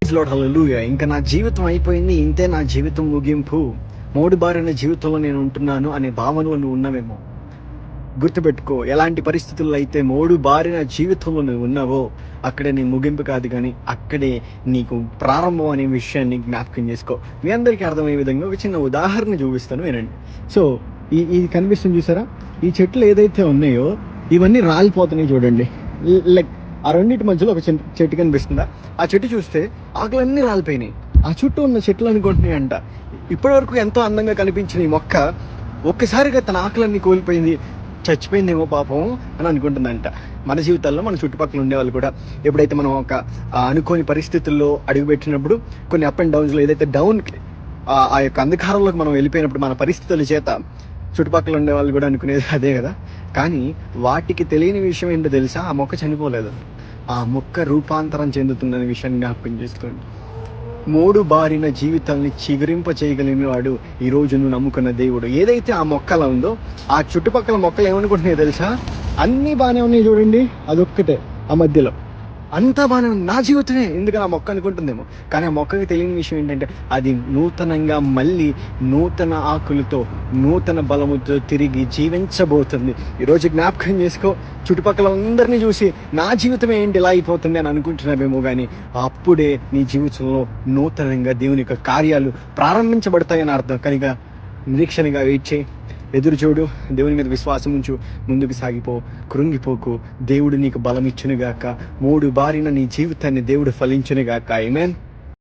Praise lord, హల్లెలూయా. ఇంకా నా జీవితం అయిపోయింది, ఇంతే నా జీవితం ముగింపు, మోడు బారిన జీవితంలో నేను ఉంటున్నాను అనే భావనలో నువ్వు ఉన్నావేమో. గుర్తుపెట్టుకో, ఎలాంటి పరిస్థితుల్లో అయితే మోడు బారిన జీవితంలో నువ్వు ఉన్నావో అక్కడే నీ ముగింపు కాదు, కానీ అక్కడే నీకు ప్రారంభం అనే విషయాన్ని జ్ఞాపకం చేసుకో. మీ అందరికీ అర్థమయ్యే విధంగా ఒక చిన్న ఉదాహరణ చూపిస్తాను, వినండి. సో ఇది కనిపిస్తుంది చూసారా, ఈ చెట్లు ఏదైతే ఉన్నాయో ఇవన్నీ రాలిపోతున్నాయి చూడండి. లైక్ ఆ రెండింటి మధ్యలో ఒక చెట్టు కనిపిస్తుందా, ఆ చెట్టు చూస్తే ఆకులన్నీ రాలిపోయినాయి. ఆ చుట్టూ ఉన్న చెట్లు అనుకుంటున్నాయి అంట, ఇప్పటివరకు ఎంతో అందంగా కనిపించిన ఈ మొక్క ఒక్కసారిగా తన ఆకులన్నీ కోల్పోయింది, చచ్చిపోయిందేమో పాపం అని అనుకుంటుందంట. మన జీవితాల్లో మన చుట్టుపక్కల ఉండేవాళ్ళు కూడా ఎప్పుడైతే మనం ఒక అనుకోని పరిస్థితుల్లో అడుగుపెట్టినప్పుడు, కొన్ని అప్ అండ్ డౌన్స్లో ఏదైతే డౌన్కి ఆ యొక్క అంధకారంలోకి మనం వెళ్ళిపోయినప్పుడు మన పరిస్థితుల చేత చుట్టుపక్కల ఉండే వాళ్ళు కూడా అనుకునేది అదే కదా. కానీ వాటికి తెలియని విషయం ఏంటో తెలుసా, ఆ మొక్క చనిపోలేదు, ఆ మొక్క రూపాంతరం చెందుతుందనే విషయాన్ని జ్ఞాపకం చేసుకోండి. మోడు బారిన జీవితాన్ని చిగురింప చేయగలిగిన వాడు ఈ రోజు నువ్వు నమ్ముకున్న దేవుడు. ఏదైతే ఆ మొక్కలా ఉందో ఆ చుట్టుపక్కల మొక్కలు ఏమనుకుంటున్నాయో తెలుసా, అన్నీ బాగానే ఉన్నాయి చూడండి, అదొక్కటే ఆ మధ్యలో అంతా బాగానే ఉంది, నా జీవితమే ఎందుకని ఆ మొక్క అనుకుంటుందేమో. కానీ ఆ మొక్కకి తెలియని విషయం ఏంటంటే అది నూతనంగా మళ్ళీ నూతన ఆకులతో నూతన బలముతో తిరిగి జీవించబోతుంది. ఈరోజు జ్ఞాపకం చేసుకో, చుట్టుపక్కల అందరినీ చూసి నా జీవితం ఏంటి ఇలా అయిపోతుంది అని అనుకుంటున్నావేమో, కానీ అప్పుడే నీ జీవితంలో నూతనంగా దేవుని యొక్క కార్యాలు ప్రారంభించబడతాయని అర్థం. కనుక నిరీక్షణగా వెయిట్ చేయి, ఎదురు చూడు, దేవుని మీద విశ్వాసం ఉంచు, ముందుకు సాగిపో, కృంగిపోకు. దేవుడు నీకు బలం ఇచ్చునుగాక, మోడు బారిన నీ జీవితాన్ని దేవుడు ఫలించునుగాక. ఆమేన్.